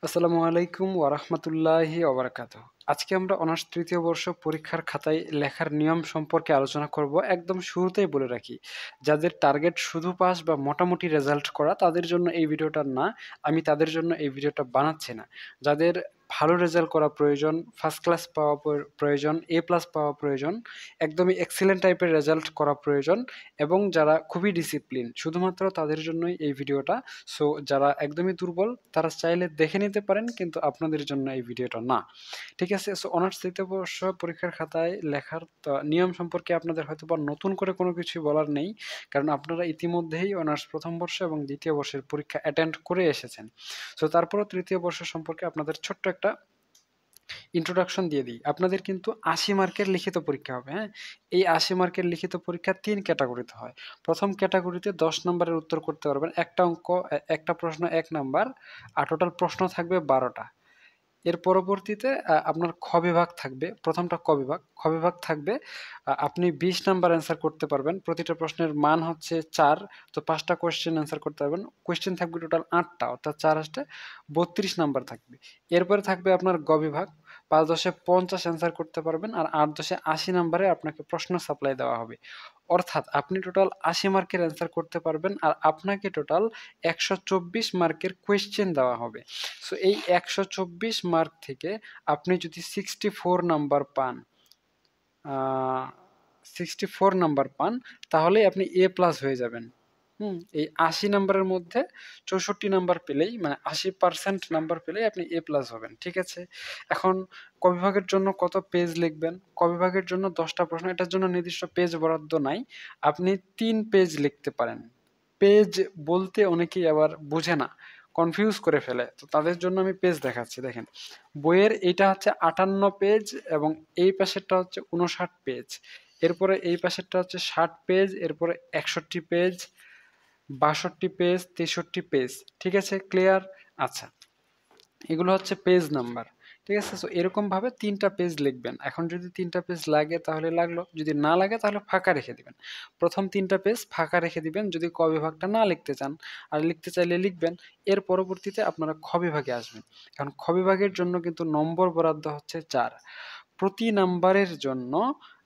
আসসালামু আলাইকুম ওয়া রাহমাতুল্লাহি ওয়া বারাকাতুহু। আজকে আমরা অনার্স ৩য় বর্ষ পরীক্ষার খাতায় লেখার নিয়ম সম্পর্কে আলোচনা করব। একদম শুরুতেই বলে রাখি, যাদের টার্গেট শুধু পাস বা মোটামুটি রেজাল্ট করা তাদের জন্য এই ভিডিওটা না, আমি তাদের জন্য এই ভিডিওটা বানাচ্ছি না। যাদের ভালো রেজাল্ট করা প্রয়োজন, ফার্স্ট ক্লাস পাওয়া প্রয়োজন, এ প্লাস পাওয়া প্রয়োজন, একদমই এক্সিলেন্ট টাইপের রেজাল্ট করা প্রয়োজন এবং যারা খুবই ডিসিপ্লিন, শুধুমাত্র তাদের জন্যই এই ভিডিওটা। সো যারা একদমই দুর্বল তারা চাইলে দেখে নিতে পারেন, কিন্তু আপনাদের জন্য এই ভিডিওটা না। ঠিক আছে? সো অনার্স ৩য় বর্ষ পরীক্ষার খাতায় লেখার নিয়ম সম্পর্কে আপনাদের হয়তোবা নতুন করে কোনো কিছুই বলার নেই। কারণ আপনারা ইতিমধ্যেই অনার্স ১ম বর্ষ এবং ২য় বর্ষের পরীক্ষা অ্যাটেন্ড করে এসেছেন। সো তারপরেও ৩য় বর্ষ সম্পর্কে আপনাদের ছোট্ট একটা ইন্ট্রোডাকশন দিয়ে দিই। আপনাদের কিন্তু ৮০ মার্কের লিখিত পরীক্ষা হবে, হ্যাঁ? এই ৮০ মার্কের লিখিত পরীক্ষা ৩ ক্যাটাগরিতে হয়। প্রথম ক্যাটাগরিতে ১০ নাম্বারের উত্তর করতে পারবেন। একটা অঙ্ক, একটা প্রশ্ন ১ নাম্বার, আর টোটাল প্রশ্ন থাকবে ১২টা। এর পরবর্তীতে আপনার খ বিভাগ থাকবে। প্রথমটা ক বিভাগ। খ বিভাগ থাকবে, আপনি ২০ নাম্বার অ্যান্সার করতে পারবেন। প্রতিটা প্রশ্নের মান হচ্ছে ৪। তো ৫টা কোয়েশ্চেন অ্যান্সার করতে পারবেন। কোয়েশ্চেন থাকবে টোটাল ৮টা, অর্থাৎ ৪ ৮ ৩২ নাম্বার থাকবে। এরপরে থাকবে আপনার গ বিভাগ। ৫ ১০ ৫০ অ্যান্সার করতে পারবেন, আর ৮ ১০ ৮০ নাম্বারে আপনাকে প্রশ্ন সাপ্লাই দেওয়া হবে। অর্থাৎ আপনি টোটাল ৮০ মার্কের অ্যান্সার করতে পারবেন, আর আপনাকে টোটাল ১২৪ মার্কের কোয়েশ্চেন দেওয়া হবে। সো এই ১২৪ মার্ক থেকে আপনি যদি 64 নাম্বার পান, 64 নাম্বার পান, তাহলেই আপনি এ প্লাস হয়ে যাবেন। এই ৮০ নাম্বারের মধ্যে ৬৪ নাম্বার পেলেই, মানে ৮০% নাম্বার পেলেই আপনি এ প্লাস হবেন। ঠিক আছে? এখন ক বিভাগের জন্য কত পেজ লিখবেন? ক বিভাগের জন্য ১০টা প্রশ্ন, এটার জন্য নির্দিষ্ট পেজ বরাদ্দ নাই। আপনি ৩ পেজ লিখতে পারেন। পেজ বলতে অনেকেই আবার বুঝে না, কনফিউজ করে ফেলে। তো তাদের জন্য আমি পেজ দেখাচ্ছি। দেখেন, বইয়ের এইটা হচ্ছে ৫৮ পেজ এবং এই পাশেরটা হচ্ছে ৫৯ পেজ। এরপরে এই পাশেরটা হচ্ছে ৬০ পেজ, এরপরে ৬১ পেজ, ৬২ পেজ, ৬৩ পেজ। ঠিক আছে? ক্লিয়ার? আচ্ছা। এগুলো হচ্ছে পেজ নাম্বার। ঠিক আছে? সো এরকমভাবে ৩টা পেজ লিখবেন। এখন যদি ৩টা পেজ লাগে তাহলে লাগলো, যদি না লাগে তাহলে ফাঁকা রেখে দিবেন। প্রথম ৩টা পেজ ফাঁকা রেখে দিবেন যদি ক বিভাগটা না লিখতে চান। আর লিখতে চাইলে লিখবেন। এর পরবর্তীতে আপনারা খ বিভাগে আসবেন। কারণ খ বিভাগের জন্য কিন্তু নম্বর বরাদ্দ হচ্ছে ৪। প্রতি নাম্বারের জন্য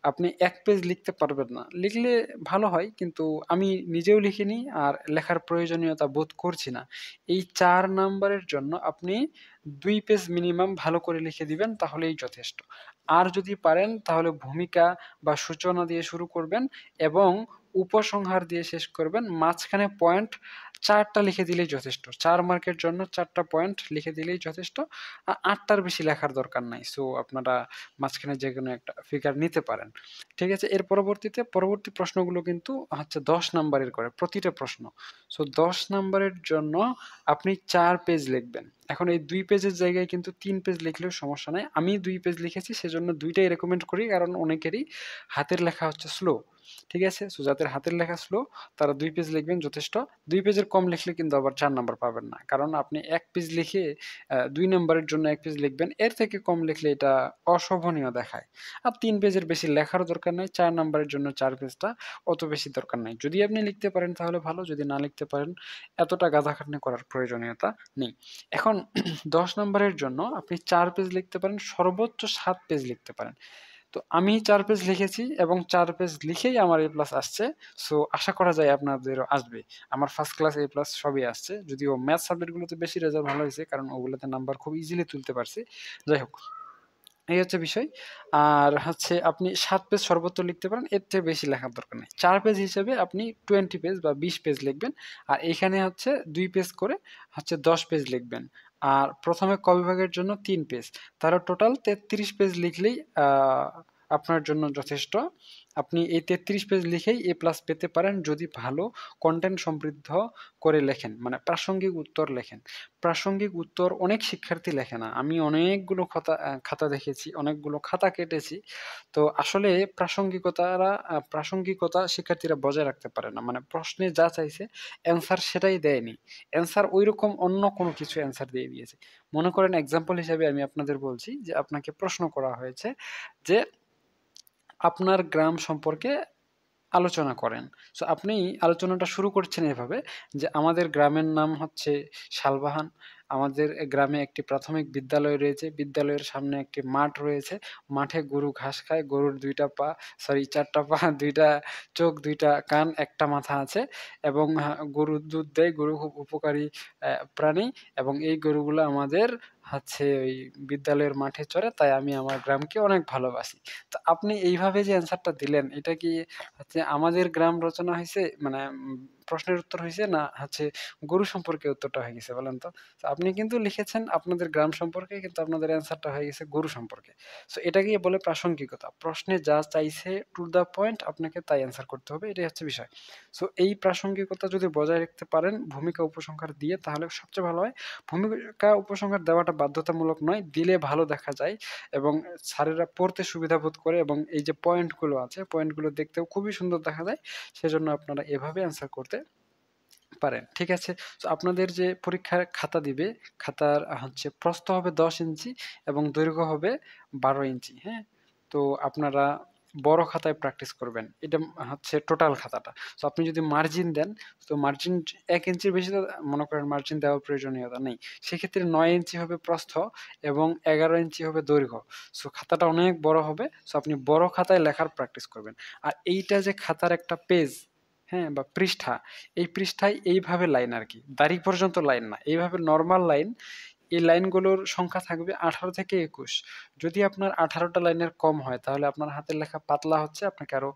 আপনি ১ পেজ লিখতে পারবেন না। লিখলে ভালো হয়, কিন্তু আমি নিজেও লিখিনি আর লেখার প্রয়োজনীয়তা বোধ করছি না। এই ৪ নাম্বারের জন্য আপনি ২ পেজ মিনিমাম ভালো করে লিখে দিবেন, তাহলেই যথেষ্ট। আর যদি পারেন তাহলে ভূমিকা বা সূচনা দিয়ে শুরু করবেন এবং উপসংহার দিয়ে শেষ করবেন। মাঝখানে পয়েন্ট ৪ টা লিখে দিলেই যথেষ্ট। ৪ মার্কের জন্য ৪ টা পয়েন্ট লিখে দিলেই যথেষ্ট। ৮ টার বেশি লেখার দরকার নাই। সো আপনারা মাঝখানে যেকোনো একটা ফিগার নিতে পারেন। ঠিক আছে? এর পরবর্তীতে পরবর্তী প্রশ্নগুলো কিন্তু হচ্ছে ১০ নাম্বারের করে প্রতিটা প্রশ্ন। সো ১০ নাম্বারের জন্য আপনি ৪ পেজ লিখবেন। এখন এই ২ পেজের জায়গায় কিন্তু ৩ পেজ লিখলেও সমস্যা নাই। আমি ২ পেজ লিখেছি, সেজন্য ২ টাই রেকমেন্ড করি, কারণ অনেকেরই হাতের লেখা হচ্ছে স্লো। ঠিক আছে? সো যাদের হাতের লেখা স্লো তারা ২ পেজ লিখবেন যথেষ্ট। ২ পেজের কম লিখলে কিন্তু আবার ৪ নাম্বার পাবেন না। কারণ আপনি ১ পেজ লিখে ২ নাম্বারের জন্য ১ পেজ লিখবেন। এর থেকে কম লিখলে এটা অশোভনীয় দেখায়। আর ৩ পেজের বেশি লেখারও দরকার নাই। ৪ নাম্বারের জন্য ৪ পেজটা অত বেশি দরকার নাই। যদি আপনি লিখতে পারেন তাহলে ভালো, যদি না লিখতে পারেন এতটা গাধাখাটনি করার প্রয়োজনীয়তা নেই। এখন ১০ নাম্বারের জন্য আপনি ৪ পেজ লিখতে পারেন, সর্বোচ্চ ৭ পেজ লিখতে পারেন। তো আমি ৪ পেজ লিখেছি এবং ৪ পেজ লিখেই আমার এ প্লাস আসছে। সো আশা করা যায় আপনাদেরও আসবে। আমার ফার্স্ট ক্লাস এ প্লাস সবই আসছে। যদিও ম্যাথ সাবজেক্টগুলোতে বেশি রেজাল্ট ভালো হয়েছে, কারণ ওগুলোতে নাম্বার খুব ইজিলি তুলতে পারছি। যাই হোক, এই হচ্ছে বিষয়। আর হচ্ছে আপনি ৭ পেজ সর্বোচ্চ লিখতে পারেন, এর চেয়ে বেশি লেখার দরকার নেই। ৪ পেজ হিসেবে আপনি 20 পেজ বা ২০ পেজ লিখবেন। আর এখানে হচ্ছে ২ পেজ করে হচ্ছে ১০ পেজ লিখবেন। আর প্রথমে ক বিভাগের জন্য ৩ পেজ। তাহলে টোটাল ৩৩ পেজ লিখলেই আপনার জন্য যথেষ্ট। আপনি এই ৩৩ পেজ লিখেই এ প্লাস পেতে পারেন, যদি ভালো কনটেন্ট সমৃদ্ধ করে লেখেন, মানে প্রাসঙ্গিক উত্তর লেখেন। প্রাসঙ্গিক উত্তর অনেক শিক্ষার্থী লেখে না। আমি অনেকগুলো খাতা দেখেছি, অনেকগুলো খাতা কেটেছি। তো আসলে প্রাসঙ্গিকতা শিক্ষার্থীরা বজায় রাখতে পারে না। মানে প্রশ্নে যা চাইছে অ্যান্সার সেটাই দেয়নি। অ্যান্সার ঐরকম অন্য কোনো কিছু অ্যান্সার দিয়ে দিয়েছে। মনে করেন এক্সাম্পল হিসেবে আমি আপনাদের বলছি যে আপনাকে প্রশ্ন করা হয়েছে যে আপনার গ্রাম সম্পর্কে আলোচনা করেন। সো আপনি আলোচনাটা শুরু করছেন এভাবে যে, আমাদের গ্রামের নাম হচ্ছে শালবাহান। আমাদের গ্রামে একটি প্রাথমিক বিদ্যালয় রয়েছে, বিদ্যালয়ের সামনে একটি মাঠ রয়েছে, মাঠে গরু ঘাস খায়, গরুর ২ টা পা, সরি ৪ টা পা, ২ টা চোখ, ২ টা কান, ১ টা মাথা আছে এবং গরু দুধ দেয়, গরু খুব উপকারী প্রাণী এবং এই গরুগুলো আমাদের হচ্ছে ওই বিদ্যালয়ের মাঠে চরে, তাই আমি আমার গ্রামকে অনেক ভালোবাসি। তো আপনি এইভাবে যে অ্যান্সারটা দিলেন, এটা কি হচ্ছে আমাদের গ্রাম রচনা হইছে, মানে প্রশ্নের উত্তর হইছে, না হচ্ছে গরু সম্পর্কে উত্তরটা হয়ে গেছে বলেন তো? তো আপনি কিন্তু লিখেছেন আপনাদের গ্রাম সম্পর্কে, কিন্তু আপনাদের অ্যান্সারটা হয়ে গেছে গরু সম্পর্কে। সো এটাকেই বলে প্রাসঙ্গিকতা। প্রশ্নে যা চাইছে টু দ্য পয়েন্ট আপনাকে তাই অ্যান্সার করতে হবে, এটাই হচ্ছে বিষয়। সো এই প্রাসঙ্গিকতা যদি বজায় রাখতে পারেন ভূমিকা উপসংহার দিয়ে, তাহলে সবচেয়ে ভালো হয়। ভূমিকা উপসংহার দেওয়াটা বাধ্যতামূলক নয়, দিলে ভালো দেখা যায় এবং স্যারেরা পড়তে সুবিধা বোধ করে এবং এই যে পয়েন্টগুলো আছে, পয়েন্টগুলো দেখতেও খুবই সুন্দর দেখা যায়। সেজন্য আপনারা এভাবে অ্যান্সার করতে পারেন। ঠিক আছে? তো আপনাদের যে পরীক্ষার খাতা দিবে, খাতার হচ্ছে প্রস্থ হবে ১০ ইঞ্চি এবং দৈর্ঘ্য হবে ১২ ইঞ্চি। হ্যাঁ? তো আপনারা বড় খাতায় প্র্যাকটিস করবেন। এটা হচ্ছে টোটাল খাতাটা। তো আপনি যদি মার্জিন দেন, তো মার্জিন ১ ইঞ্চির বেশি তো মনে করেন মার্জিন দেওয়ার প্রয়োজনীয়তা নেই। সেক্ষেত্রে ৯ ইঞ্চি হবে প্রস্থ এবং ১১ ইঞ্চি হবে দৈর্ঘ্য। সো খাতাটা অনেক বড় হবে। সো আপনি বড় খাতায় লেখার প্র্যাকটিস করবেন। আর এইটা যে খাতার একটা পেজ, হ্যাঁ? বা পৃষ্ঠা, এই পৃষ্ঠায় এইভাবে লাইন আরকি। দাড়ি পর্যন্ত লাইন না। এইভাবে নরমাল লাইন, এই লাইনগুলোর সংখ্যা থাকবে ১৮ থেকে ২১। যদি আপনার ১৮ টা লাইনের কম হয় তাহলে আপনার হাতের লেখা পাতলা হচ্ছে, আপনাকে আরো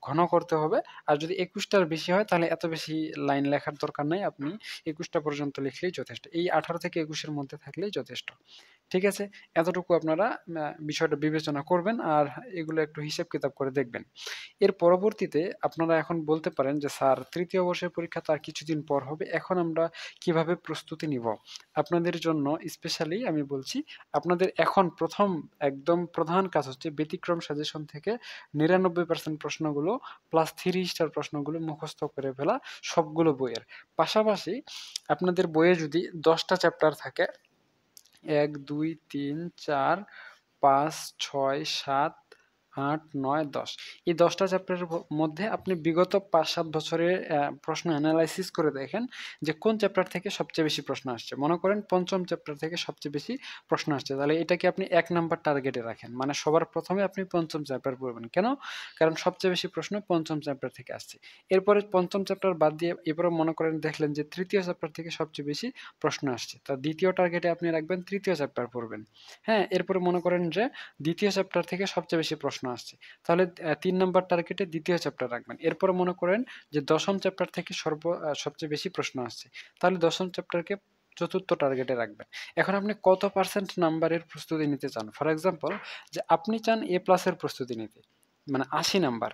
ঘন করতে হবে। আর যদি ২১ টার বেশি হয় তাহলে এত বেশি লাইন লেখার দরকার নাই। আপনি ২১ টা পর্যন্ত লিখলেই যথেষ্ট। এই ১৮ থেকে ২১ এর মধ্যে থাকলেই যথেষ্ট। ঠিক আছে? এতটুকু আপনারা বিষয়টা বিবেচনা করবেন আর এগুলো একটু হিসাব কিতাব করে দেখবেন। এর পরবর্তীতে আপনারা এখন বলতে পারেন যে, "স্যার ৩য় বর্ষের পরীক্ষা তো আর কিছুদিন পর হবে। এখন আমরা কিভাবে প্রস্তুতি নিব?" আপনাদের জন্য স্পেশালি আমি বলছি, আপনাদের এখন ১ম একদম প্রধান কাজ হচ্ছে ব্যতিক্রম সাজেশন থেকে ৯৯% প্রশ্নগুলো প্লাস ৩ স্টার প্রশ্নগুলো মুখস্থ করে ফেলা সবগুলো বইয়ের। পাশাপাশি আপনাদের বইয়ে যদি ১০ টা চ্যাপ্টার থাকে, ১, ২, ৩, ৪, ৫, ৬, ৭, ৮, ৯, ১০। এই ১০ টা চ্যাপ্টারের মধ্যে আপনি বিগত ৫-৭ বছরের প্রশ্ন এনালাইসিস করে দেখেন যে কোন চ্যাপ্টার থেকে সবচেয়ে বেশি প্রশ্ন আসছে। মনে করেন ৫ম চ্যাপ্টার থেকে সবচেয়ে বেশি প্রশ্ন আসছে। তাহলে এটাকে আপনি ১ নাম্বার টার্গেটে রাখেন। মানে সবার ১ম এ আপনি ৫ম চ্যাপ্টার পড়বেন। কেন? কারণ সবচেয়ে বেশি প্রশ্ন ৫ম চ্যাপ্টার থেকে আসছে। এরপরে ৫ম চ্যাপ্টার বাদ দিয়ে এরপরে মনে করেন দেখলেন যে ৩য় চ্যাপ্টার থেকে সবচেয়ে বেশি প্রশ্ন আসছে। তা ২য় টার্গেটে আপনি রাখবেন ৩য় চ্যাপ্টার পড়বেন। হ্যাঁ? এরপরে মনে করেন যে ২য় চ্যাপ্টার থেকে সবচেয়ে বেশি প্রশ্ন আসছে। তাহলে ৩ নাম্বার টার্গেটে ২য় চ্যাপ্টার রাখবেন। এরপরে মনে করেন যে ১ম চ্যাপ্টার থেকে সবচেয়ে বেশি প্রশ্ন আসছে। তাহলে ১ম চ্যাপ্টারকে ৪র্থ টার্গেটে রাখবেন। এখন আপনি কত পার্সেন্ট নাম্বারের প্রস্তুতি নিতে চান? ফর এক্সাম্পল, যে আপনি চান A+ এর প্রস্তুতি নিতে। মানে ৮০ নাম্বার।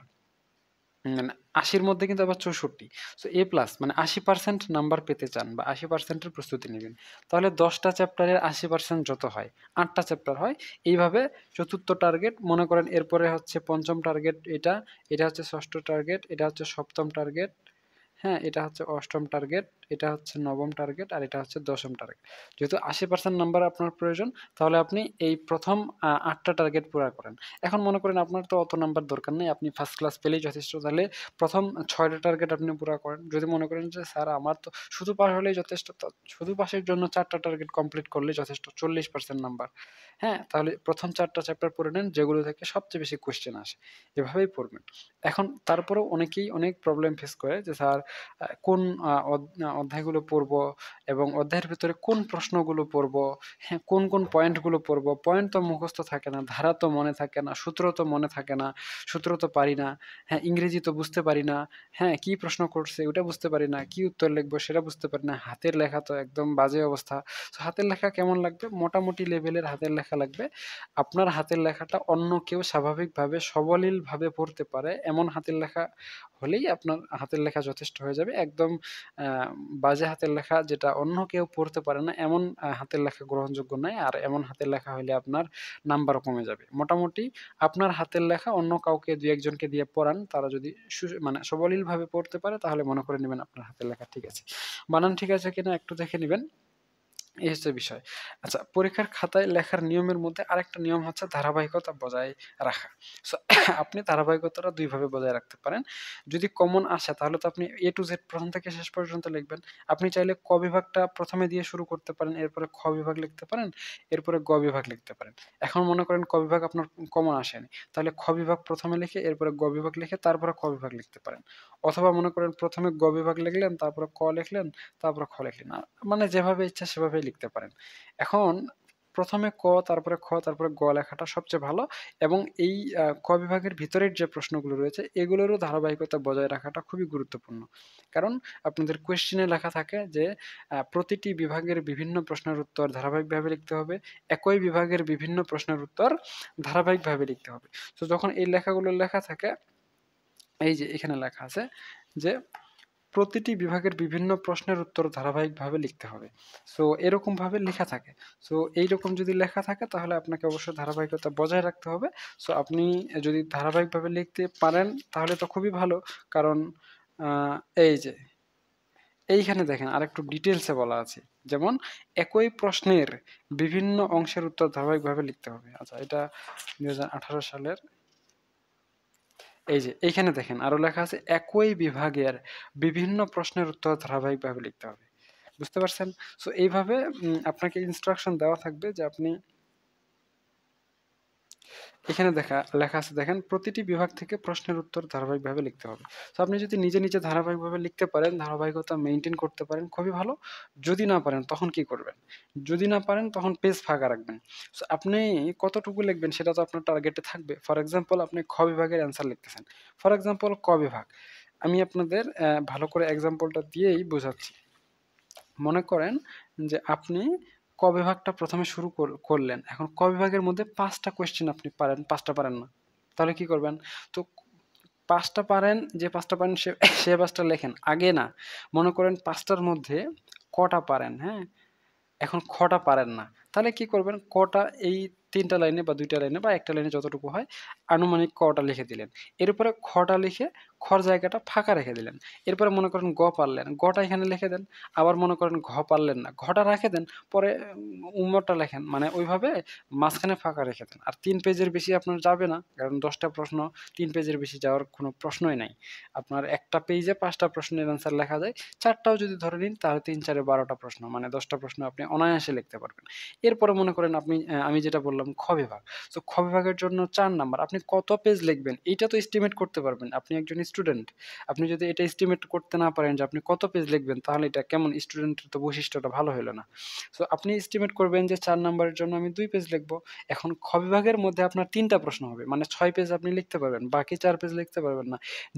মানে ৮০ র মধ্যে কিন্তু আবার ৬৪। সো A+ মানে ৮০% নাম্বার পেতে চান বা ৮০% এর প্রস্তুতি নিবেন। তাহলে ১০ টা চ্যাপ্টারের ৮০% যত হয়, ৮ টা চ্যাপ্টার হয়। এইভাবে ৪র্থ টার্গেট মনে করেন, এরপরে হচ্ছে ৫ম টার্গেট এটা, এটা হচ্ছে ৬ষ্ঠ টার্গেট, এটা হচ্ছে ৭ম টার্গেট, হ্যাঁ? এটা হচ্ছে ৮ম টার্গেট, এটা হচ্ছে ৯ম টার্গেট আর এটা হচ্ছে ১০ম টার্গেট। যেহেতু ৮০% নাম্বার আপনার প্রয়োজন, তাহলে আপনি এই ১ম ৮ টা টার্গেট পুরা করেন। এখন মনে করেন আপনার তো অত নাম্বার দরকার নেই। আপনি ফার্স্ট ক্লাস পেলেই যথেষ্ট। তাহলে ১ম ৬ টা টার্গেট আপনি পুরা করেন। যদি মনে করেন যে স্যার আমার তো শুধু পাস হলেই যথেষ্ট, তো শুধু পাসের জন্য ৪ টা টার্গেট কমপ্লিট করলেই যথেষ্ট। ৪০% নাম্বার। হ্যাঁ? তাহলে ১ম ৪ টা চ্যাপ্টার পড়ে নেন যেগুলো থেকে সবচেয়ে বেশি কোয়েশ্চেন আসে। এভাবেই পড়বেন। এখন তারপরেও অনেকেই অনেক প্রবলেম ফেস করে যে স্যার কোন অধ্যায়গুলো পড়বো এবং অধ্যায়ের ভেতরে কোন প্রশ্নগুলো পড়বো, হ্যাঁ, কোন পয়েন্টগুলো পড়বো। পয়েন্ট তো মুখস্থ থাকে না, ধারা তো মনে থাকে না, সূত্র তো মনে থাকে না, সূত্র তো পারি না, হ্যাঁ, ইংরেজি তো বুঝতে পারি না, হ্যাঁ, কি প্রশ্ন করছে ওটা বুঝতে পারি না, কি উত্তর লিখবো সেটা বুঝতে পারি না, হাতের লেখা তো একদম বাজে অবস্থা। সো হাতের লেখা কেমন লাগবে? মোটামুটি লেভেলের হাতের লেখা লাগবে। আপনার হাতের লেখাটা অন্য কেউ স্বাভাবিকভাবে সবলীলভাবে পড়তে পারে এমন হাতের লেখা হলেই আপনার হাতের লেখা যথেষ্ট হয়ে যাবে। একদম আ বাজে হাতের লেখা যেটা অন্য কেউ পড়তে পারে না, এমন হাতের লেখা গ্রহণযোগ্য নয়। আর এমন হাতের লেখা হইলে আপনার নাম্বারও কমে যাবে। মোটামুটি আপনার হাতের লেখা অন্য কাউকে ২-১ জনকে দিয়ে পড়ান। তারা যদি মানে সবলীলভাবে পড়তে পারে তাহলে মনে করে নিবেন আপনার হাতের লেখা ঠিক আছে। বানান ঠিক আছে কিনা একটু দেখে নিবেন। এই হচ্ছে বিষয়। আচ্ছা, পরীক্ষার খাতায় লেখার নিয়মের মধ্যে আরেকটা নিয়ম হচ্ছে ধারাবাহিকতা বজায় রাখা। সো আপনি ধারাবাহিকতাটা ২ ভাবে বজায় রাখতে পারেন। যদি কমন আসে তাহলে তো আপনি A to Z প্রথম থেকে শেষ পর্যন্ত লিখবেন। আপনি চাইলে ক বিভাগটা ১ম এ দিয়ে শুরু করতে পারেন, এরপরে খ বিভাগ লিখতে পারেন, এরপরে গ বিভাগ লিখতে পারেন। এখন মনে করেন ক বিভাগ আপনার কমন আসেনি। তাহলে খ বিভাগ ১ম এ লিখে, এরপরে গ বিভাগ লিখে, তারপরে খ বিভাগ লিখতে পারেন। অথবা মনে করেন ১ম এ গ বিভাগ লিখলেন, তারপরে ক লিখলেন, তারপরে খ লিখলেন। মানে যেভাবে ইচ্ছা সেভাবেই লিখতে পারেন। এখন ১ম এ ক, তারপরে খ, তারপরে গ লেখাটা সবচেয়ে ভালো, এবং এই ক বিভাগের ভিতরের যে প্রশ্নগুলো রয়েছে এগুলোরও ধারাবাহিকতা বজায় রাখাটা খুবই গুরুত্বপূর্ণ। কারণ আপনাদের কোয়েশ্চেনে লেখা থাকে যে প্রতিটি বিভাগের বিভিন্ন প্রশ্নের উত্তর ধারাবাহিকভাবে লিখতে হবে। একই বিভাগের বিভিন্ন প্রশ্নের উত্তর ধারাবাহিকভাবে লিখতে হবে। তো যখন এই লেখাগুলো লেখা থাকে, এই যে এখানে লেখা আছে যে প্রতিটি বিভাগের বিভিন্ন প্রশ্নের উত্তর ধারাবাহিকভাবে লিখতে হবে। সো এরকমভাবে লেখা থাকে। সো এইরকম যদি লেখা থাকে তাহলে আপনাকে অবশ্যই ধারাবাহিকতা বজায় রাখতে হবে। সো আপনি যদি ধারাবাহিকভাবে লিখতে পারেন তাহলে তো খুবই ভালো। কারণ আ এই যে এইখানে দেখেন আরেকটু ডিটেইলসে বলা আছে। যেমন একই প্রশ্নের বিভিন্ন অংশের উত্তর ধারাবাহিকভাবে লিখতে হবে। আচ্ছা, এটা ২০১৮ সালের, এই যে এইখানে দেখেন আরো লেখা আছে একই বিভাগের বিভিন্ন প্রশ্নের উত্তর ধারাবাহিকভাবে লিখতে হবে। বুঝতে পারছেন? সো এইভাবে আপনাকে ইনস্ট্রাকশন দেওয়া থাকবে যে আপনি এখানে লেখা আছে দেখেন প্রতিটি বিভাগ থেকে প্রশ্নের উত্তর ধারাবাহিকভাবে লিখতে হবে। তো আপনি যদি নিজে, নিজে ধারাবাহিকভাবে লিখতে পারেন, ধারাবাহিকতা মেইনটেইন করতে পারেন খুবই ভালো। যদি না পারেন তখন কি করবেন? যদি না পারেন তখন পেজ ফাঁকা রাখবেন। সো আপনি কতটুকু লিখবেন সেটা তো আপনার টার্গেটে থাকবে। ফর এক্সাম্পল আপনি খ বিভাগের অ্যান্সার লিখতেছেন। ফর এক্সাম্পল ক বিভাগ। আমি আপনাদের ভালো করে এক্সাম্পলটা দিয়েই বোঝাচ্ছি। মনে করেন যে আপনি ক বিভাগটা ১ম এ শুরু করলেন। এখন ক বিভাগের মধ্যে ৫ টা কোয়েশ্চেন আপনি পারেন, ৫ টা পারেন না। তাহলে কি করবেন? তো ৫ টা পারেন, যে ৫ টা পারেন সে ৫ টা লেখেন। আগে না। মনে করেন ৫ টার মধ্যে কটা পারেন, হ্যাঁ? এখন খটা পারেন না। তাহলে কি করবেন? কটা এই ৩ টা লাইনে বা ২ টা লাইনে বা ১ টা লাইনে যতটুকু হয় আনুমানিক কটা লিখে দিলেন। এরপরে খটা লিখে খর জায়গাটা ফাঁকা রেখে দিলেন। এরপরে মনে করেন গ পারলেন। গটা এখানে লিখে দেন। আবার মনে করেন ঘ পারলেন না। ঘটা রেখে দেন। পরে টা লেখেন। মানে ওইভাবে মাঝখানে ফাঁকা রেখে দেন। আর ৩ পেজের বেশি আপনার যাবে না। কারণ ১০ টা প্রশ্ন ৩ পেজের বেশি যাওয়ার কোনো প্রশ্নই নাই। আপনার একটা পেইজে ৫ টা প্রশ্নের অ্যান্সার লেখা যায়। ৪ টাও যদি ধরে নিন তাহলে ৩ ৪ এ ১২ টা প্রশ্ন। মানে ১০ টা প্রশ্ন আপনি অনায়াসে লিখতে পারবেন। এরপরে মনে করেন আপনি আমি যেটা বললাম খ বিভাগ। সো খ বিভাগের জন্য ৪ নাম্বার। আপনি কত পেজ লিখবেন এইটা তো এস্টিমেট করতে পারবেন। আপনি একজন স্টুডেন্ট। আপনি যদি এটা এস্টিমেট করতে না পারেন যে আপনি কত পেজ লিখবেন তাহলে এটা কেমন, স্টুডেন্টের তো বৈশিষ্ট্যটা ভালো হইল না। সো আপনি এস্টিমেট করবেন যে ৪ নাম্বারের জন্য আমি ২ পেজ লিখব। এখন খ বিভাগের মধ্যে আপনার ৩ টা প্রশ্ন হবে। মানে ৬ পেজ আপনি লিখতে পারবেন। বাকি ৪ পেজ লিখতে পারবেন না।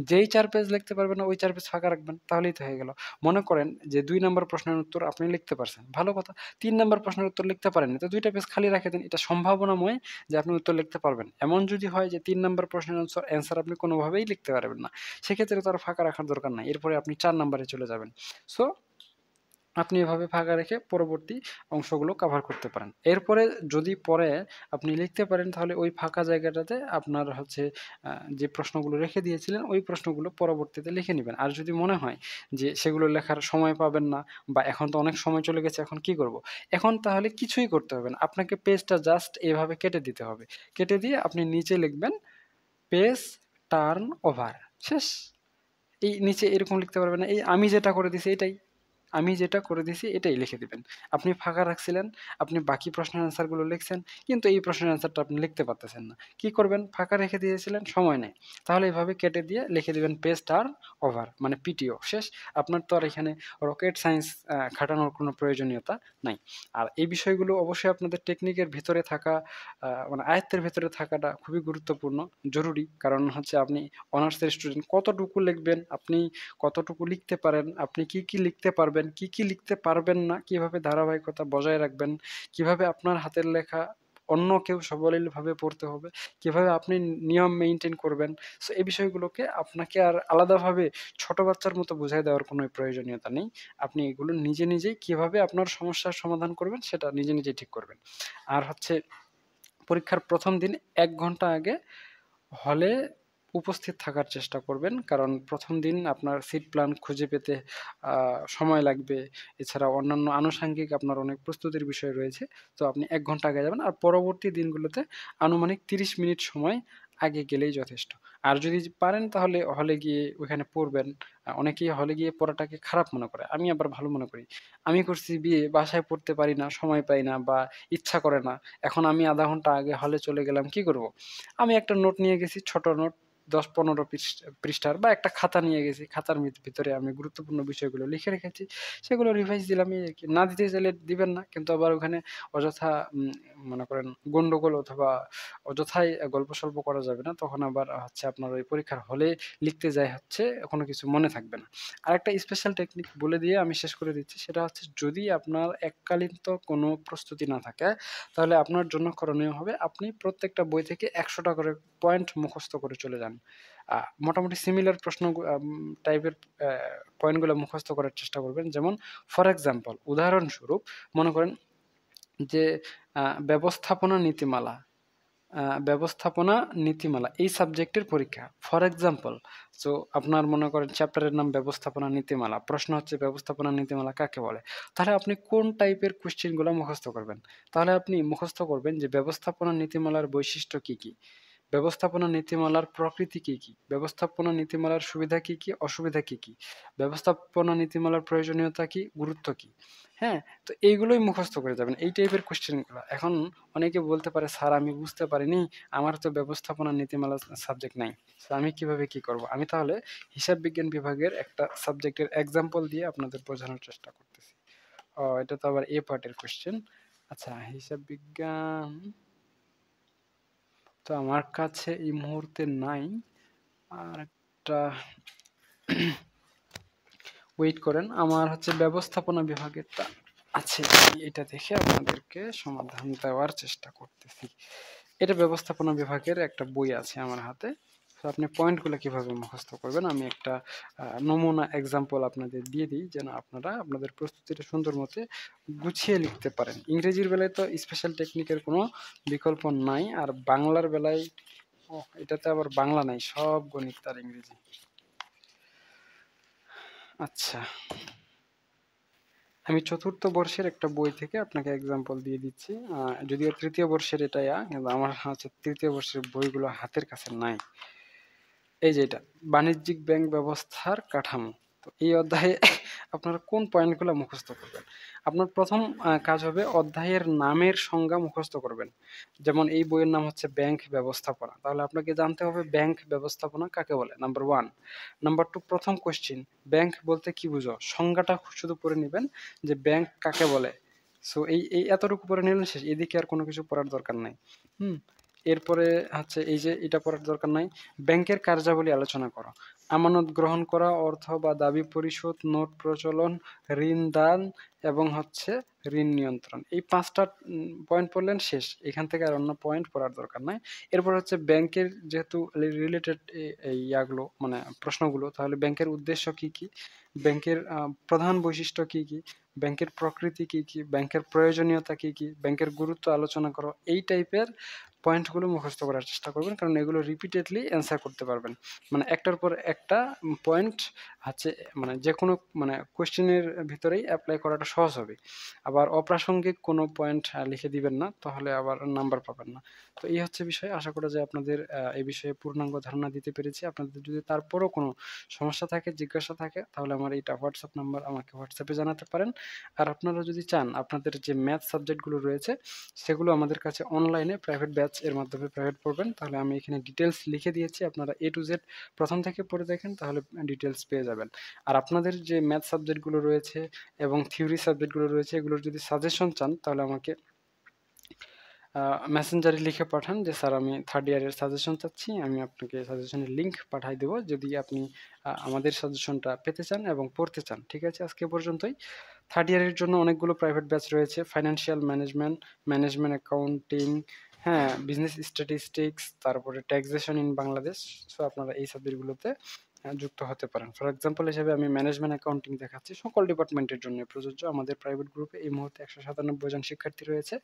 যেই ৪ পেজ লিখতে পারবেন না ওই ৪ পেজ ফাঁকা রাখবেন। তাহলেই তো হয়ে গেল। মনে করেন যে ২ নাম্বার প্রশ্নের উত্তর আপনি লিখতে পারছেন। ভালো কথা। ৩ নাম্বার প্রশ্নের উত্তর লিখতে পারেননি। তো ২ টা পেজ খালি রেখে দিন। এটা সম্ভাবনাময় যে আপনি উত্তর লিখতে পারবেন। এমন যদি হয় যে ৩ নাম্বার প্রশ্নের অ্যান্সার আপনি কোনোভাবেই লিখতে পারবেন না, সেক্ষেত্রে তো আর ফাঁকা রাখার দরকার নাই। এরপরে আপনি ৪ নাম্বারে চলে যাবেন। সো আপনি এভাবে ফাঁকা রেখে পরবর্তী অংশগুলো কভার করতে পারেন। এরপরে যদি পরে আপনি লিখতে পারেন তাহলে ওই ফাঁকা জায়গাটাতে আপনার হচ্ছে আ যে প্রশ্নগুলো রেখে দিয়েছিলেন ওই প্রশ্নগুলো পরবর্তীতে লিখে নিবেন। আর যদি মনে হয় যে সেগুলো লেখার সময় পাবেন না বা এখন তো অনেক সময় চলে গেছে, এখন কি করব? এখন তাহলে কিছুই করতে হবে না। আপনাকে পেজটা জাস্ট এভাবে কেটে দিতে হবে। কেটে দিয়ে আপনি নিচে লিখবেন পেজ টার্ন ওভার। শেষ। এই নিচে এরকম লিখতে পারবেন না। এই আমি যেটা করে দিছি এটাই। আমি যেটা করে দিছি এটাই লিখে দিবেন। আপনি ফাঁকা রাখছিলেন, আপনি বাকি প্রশ্নের অ্যান্সার গুলো লিখছেন, কিন্তু এই প্রশ্নের অ্যান্সারটা আপনি লিখতে পারতেছেন না। কি করবেন? ফাঁকা রেখে দিয়েছিলেন, সময় নেই। তাহলে এভাবে কেটে দিয়ে লিখে দিবেন পেজ টার্ন ওভার, মানে পিটিও শেষ। আপনার তো আর এখানে রকেট সায়েন্স খাটানোর কোনো প্রয়োজনীয়তা নাই। আর এই বিষয়গুলো অবশ্যই আপনাদের টেকনিকের ভিতরে থাকা, মানে আয়ত্তের ভেতরে থাকাটা খুবই গুরুত্বপূর্ণ, জরুরি। কারণ হচ্ছে আপনি অনার্সের স্টুডেন্ট, কতটুকু লিখবেন, আপনি কতটুকু লিখতে পারেন, আপনি কি, কি লিখতে পারবেন, কি, কি লিখতে পারবেন না, কিভাবে ধারাবাহিকতা বজায় রাখবেন, কিভাবে আপনার হাতের লেখা অন্য কেউ সাবলীলভাবে পড়তে হবে, কিভাবে আপনি নিয়ম মেইনটেইন করবেন। সো এই বিষয়গুলোকে আপনাকে আর আলাদাভাবে ছোট বাচ্চার মতো বুঝায় দেওয়ার কোনো প্রয়োজনীয়তা নেই। আপনি এগুলো নিজে, নিজেই কিভাবে আপনার সমস্যার সমাধান করবেন সেটা নিজে, নিজেই ঠিক করবেন। আর হচ্ছে পরীক্ষার ১ম দিন ১ ঘন্টা আগে হলে উপস্থিত থাকার চেষ্টা করবেন, কারণ প্রথম দিন আপনার সিট প্ল্যান খুঁজে পেতে সময় লাগবে। এছাড়া অন্যান্য আনুষঙ্গিক আপনার অনেক প্রস্তুতির বিষয় রয়েছে। তো আপনি ১ ঘন্টা আগে যাবেন, আর পরবর্তী দিনগুলোতে আনুমানিক ৩০ মিনিট সময় আগে গেলেই যথেষ্ট। আর যদি পারেন তাহলে হলে গিয়ে ওইখানে পড়বেন। অনেকেই হলে গিয়ে পড়াটাকে খারাপ মনে করে। আমি আবার ভালো মনে করি। আমি করছি বিয়ে, বাসায় পড়তে পারি না, সময় পাই না বা ইচ্ছা করে না। এখন আমি ০.৫ ঘন্টা আগে হলে চলে গেলাম, কি করব? আমি একটা নোট নিয়ে গেছি, ছোট নোট ১০-১৫ পৃষ্ঠার, বা একটা খাতা নিয়ে গেছি। খাতার ভিতরে আমি গুরুত্বপূর্ণ বিষয়গুলো লিখে রেখেছি। সেগুলো রিভাইজ দিলাম, এই আরকি। না দিতে চাইলে দিবেন না। কিন্তু আবার ওখানে অযথা মনে করেন গন্ডগোল অথবা অযথাই গল্পসল্প করা যাবে না। তখন আবার হচ্ছে আপনার ওই পরীক্ষার হলে লিখতে যাই হচ্ছে কোনো কিছু মনে থাকবে না। আরেকটা স্পেশাল টেকনিক বলে দিয়ে আমি শেষ করে দিচ্ছি। সেটা হচ্ছে, যদি আপনার এককালীন তো কোনো প্রস্তুতি না থাকে, তাহলে আপনার জন্য করণীয় হবে আপনি প্রত্যেকটা বই থেকে ১০০ টা করে পয়েন্ট মুখস্থ করে চলে যান। মোটামুটি সিমিলার প্রশ্ন টাইপের অ্যা পয়েন্টগুলো মুখস্থ করার চেষ্টা করবেন। যেমন ফর এক্সাম্পল, উদাহরণস্বরূপ মনে করেন যে আ ব্যবস্থাপনা নীতিমালা ব্যবস্থাপনা নীতিমালা এই সাবজেক্টের পরীক্ষা। ফর এক্সাম্পল, সো আপনার মনে করেন চ্যাপ্টারের নাম ব্যবস্থাপনা নীতিমালা। প্রশ্ন হচ্ছে ব্যবস্থাপনা নীতিমালা কাকে বলে? তাহলে আপনি কোন টাইপের কোয়েশ্চেন গুলা মুখস্থ করবেন? তাহলে আপনি মুখস্থ করবেন যে ব্যবস্থাপনা নীতিমালার বৈশিষ্ট্য কি, কি? ব্যবস্থাপনা নীতিমালার প্রকৃতি কি, কি? ব্যবস্থাপনা নীতিমালার সুবিধা কি, কি? অসুবিধা কি, কি? ব্যবস্থাপনা নীতিমালার প্রয়োজনীয়তা কি? গুরুত্ব কি? হ্যাঁ? তো এইগুলোই মুখস্থ করে যাবেন। এই টাইপের কোয়েশ্চেন গুলা। এখন অনেকে বলতে পারে, "স্যার আমি বুঝতে পারিনি। আমার তো ব্যবস্থাপনা নীতিমালা সাবজেক্ট নাই। সো আমি কিভাবে কি করব?" আমি তাহলে হিসাব বিজ্ঞান বিভাগের একটা সাবজেক্টের এক্সাম্পল দিয়ে আপনাদের বোঝানোর চেষ্টা করতেছি। এটা তো আবার এ পার্টের কোয়েশ্চেন। আচ্ছা, হিসাব বিজ্ঞান তো আমার কাছে এই মুহূর্তে নাই। আরেকটা ওয়েট করেন। আমার হচ্ছে ব্যবস্থাপনা বিভাগেরটা আছে। আমি এটা দেখে আপনাদেরকে সমাধান দেওয়ার চেষ্টা করতেছি। এটা ব্যবস্থাপনা বিভাগের একটা বই আছে আমার হাতে। তো আপনি পয়েন্টগুলো কিভাবে মুখস্থ করবেন, আমি একটা নমুনা এক্সাম্পল আপনাদের দিয়ে দিই, যেন আপনারা আপনাদের প্রস্তুতিটা সুন্দর মতে গুছিয়ে লিখতে পারেন। ইংরেজির বেলায় তো স্পেশাল টেকনিকের কোনো বিকল্প নাই। আর বাংলার বেলায় এটাতে আবার বাংলা নাই, সব গণিত আর ইংরেজি। আচ্ছা, আমি ৪র্থ বর্ষের একটা বই থেকে আপনাকে এক্সাম্পল দিয়ে দিচ্ছি। যদিও ৩য় বর্ষের এটা কিন্তু আমার হচ্ছে ৩য় বর্ষের বইগুলো হাতের কাছে নাই। এই যে এটা, বাণিজ্যিক ব্যাংক ব্যবস্থার কাঠামো। তো এই অধ্যায়ে আপনারা কোন পয়েন্টগুলো মুখস্থ করবেন? আপনার ১ম কাজ হবে অধ্যায়ের নামের সংজ্ঞা মুখস্থ করবেন। যেমন এই বইয়ের নাম হচ্ছে ব্যাংক ব্যবস্থাপনা। তাহলে আপনাকে জানতে হবে ব্যাংক ব্যবস্থাপনা কাকে বলে? নাম্বার 1। নাম্বার 2, ১ম কোয়েশ্চেন, ব্যাংক বলতে কি বুঝো? সংজ্ঞাটা শুধু পড়ে নিবেন যে ব্যাংক কাকে বলে। সো এই এতটুকু পড়ে নিলেন, শেষ। এদিকে আর কোনো কিছু পড়ার দরকার নাই। হুম? এরপরে হচ্ছে এই যে এটা পড়ার দরকার নাই। ব্যাংকের কার্যাবলী আলোচনা করো। আমানত গ্রহণ করা, অর্থ বা দাবি পরিশোধ, নোট প্রচলন, ঋণ দান এবং হচ্ছে ঋণ নিয়ন্ত্রণ। এই ৫ টা পয়েন্ট পড়লেন, শেষ। এখান থেকে আর অন্য পয়েন্ট পড়ার দরকার নাই। এরপর হচ্ছে ব্যাংকের যেহেতু রিলেটেড এই ইয়াগুলো মানে প্রশ্নগুলো, তাহলে ব্যাংকের উদ্দেশ্য কি, কি? ব্যাংকের প্রধান বৈশিষ্ট্য কি, কি? ব্যাংকের প্রকৃতি কি, কি? ব্যাংকের প্রয়োজনীয়তা কি, কি? ব্যাংকের গুরুত্ব আলোচনা করো। এই টাইপের পয়েন্টগুলো মুখস্থ করার চেষ্টা করবেন, কারণ এগুলো রিপিটেডলি অ্যান্সার করতে পারবেন। মানে একটার পর একটা পয়েন্ট হচ্ছে, মানে যেকোনো মানে কোয়েশ্চেনের ভিতরেই এপ্লাই করাটা সহজ হবে। আবার অপ্রাসঙ্গিক কোনো পয়েন্ট লিখে দিবেন না, তাহলে আবার নাম্বার পাবেন না। তো এই হচ্ছে বিষয়। আশা করা যায় আপনাদের এই বিষয়ে পূর্ণাঙ্গ ধারণা দিতে পেরেছি। আপনাদের যদি তারপরও কোনো সমস্যা থাকে, জিজ্ঞাসা থাকে, তাহলে আমার এইটা হোয়াটসঅ্যাপ নাম্বার, আমাকে হোয়াটসঅ্যাপে জানাতে পারেন। আর আপনারা যদি চান আপনাদের যে ম্যাথ সাবজেক্টগুলো রয়েছে সেগুলো আমাদের কাছে অনলাইনে প্রাইভেট ব্যাচ এর মাধ্যমে প্রাইভেট পড়বেন, তাহলে আমি এখানে ডিটেলস লিখে দিয়েছি। আপনারা A to Z প্রথম থেকে পড়ে দেখেন, তাহলে ডিটেলস পেয়ে যাবেন। আর আপনাদের যে ম্যাথ সাবজেক্টগুলো রয়েছে এবং থিওরি সাবজেক্টগুলো রয়েছে, এগুলোর যদি সাজেশন চান, তাহলে আমাকে মেসেঞ্জারে লিখে পাঠান যে, "স্যার আমি 3rd ইয়ারের সাজেশন চাচ্ছি।" আমি আপনাকে সাজেশনের লিঙ্ক পাঠায় দেব, যদি আপনি আমাদের সাজেশনটা পেতে চান এবং পড়তে চান। ঠিক আছে? আজকে এ পর্যন্তই। 3rd ইয়ারের জন্য অনেকগুলো প্রাইভেট ব্যাচ রয়েছে। ফাইন্যান্সিয়াল ম্যানেজমেন্ট, ম্যানেজমেন্ট অ্যাকাউন্টিং, হ্যাঁ, বিজনেস স্ট্যাটিস্টিক্স, তারপরে ট্যাক্সেশন ইন বাংলাদেশ। সো আপনারা এই সাবজেক্টগুলোতে যুক্ত হতে পারেন। ফর এক্সাম্পল হিসেবে আমি ম্যানেজমেন্ট অ্যাকাউন্টিং দেখাচ্ছি। সকল ডিপার্টমেন্টের জন্য প্রযোজ্য। আমাদের প্রাইভেট গ্রুপে এই মুহূর্তে ১৯৭ জন শিক্ষার্থী রয়েছে।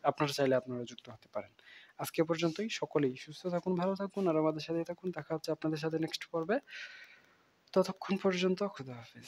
আপনারা চাইলে আপনারা যুক্ত হতে পারেন। আজকে এ পর্যন্তই। সকলেই সুস্থ থাকুন, ভালো থাকুন আর আমাদের সাথেই থাকুন। দেখা হচ্ছে আপনাদের সাথে নেক্সট পর্বে। ততক্ষণ পর্যন্ত খোদা হাফেজ।